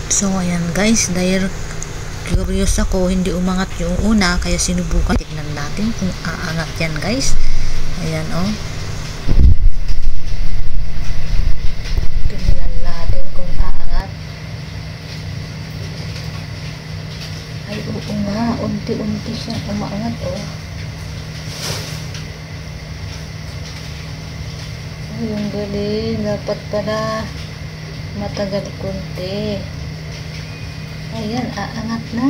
So ayan guys, dahil curious ako, hindi umangat yung una, kaya sinubukan. Tignan natin kung aangat yan guys. Ayan oh. Tignan natin kung aangat. Ay oo nga, unti-unti siya umaangat oh. Ay yung galing, dapat pala matagal konti. Ayan, aangat na.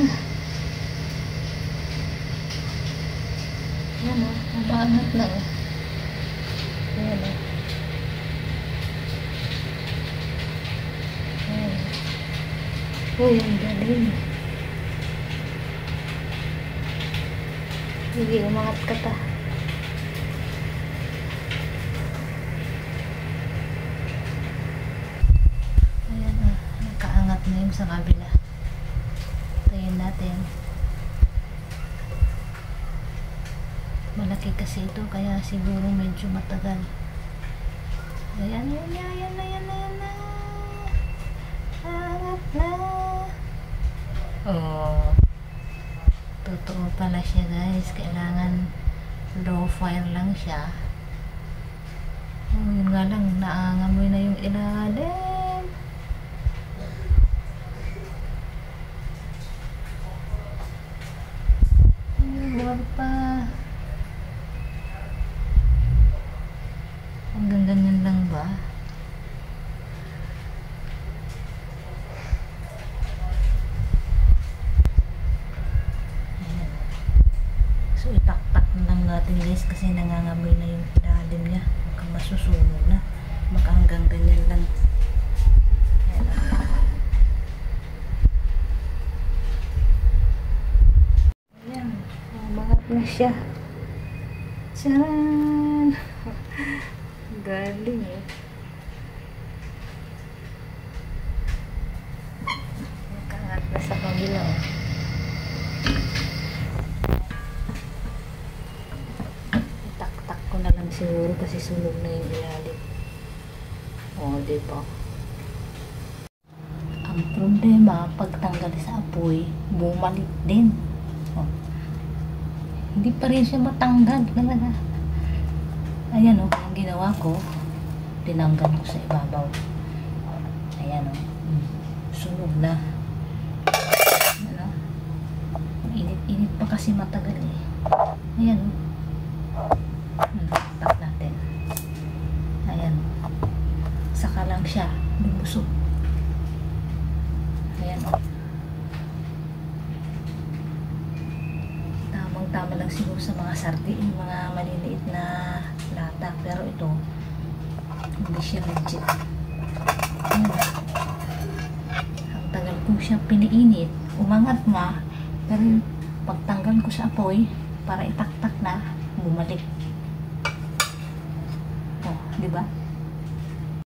Ayan o, umaangat na o. Ayan o. Ayan. Uy, ang galing. Hindi, umangat ka pa. Ayan o, nakaangat na yung sa kabila. Tayin natin. Malaki kasi ito, kaya siguro medyo matagal. Ayan, ayan, ayan, ayan, ayan na. Angat na. Oh. Totoo pala siya guys. Kailangan low fire lang siya. Oh, yun nga lang, naangamoy na yung ilalim. Pa hanggang ganyan lang ba? Ayan. So itaktak lang natin guys kasi nangangamoy na yung ilalim niya, baka masusunog na, baka hanggang ganyan lang. Ayan, umangat na siya. Charan! Galing eh. Nakaangat na sa kabila. Itaktak ko na lang siguro kasi sunog na yung ilalim. O, diba? Ang problema, pagtanggal sa apoy, bumalik din. O. Hindi pa rin siya matanggal talaga. Ayan o, ang ginawa ko, tinanggal ko sa ibabaw. Ayan o, sunog na. Ano? Init-init pa kasi matagal eh. Ayan o. Tap natin. Ayan. Saka lang siya lumusog. Ayan o. Tama lang siguro sa mga sardine, mga maliliit na lata, pero ito hindi siya legit. Ayan. Ang tagal ko siya piniinit, umangat nga, pero pagtanggal ko sa apoy para itaktak na, bumalik. Oh, di ba?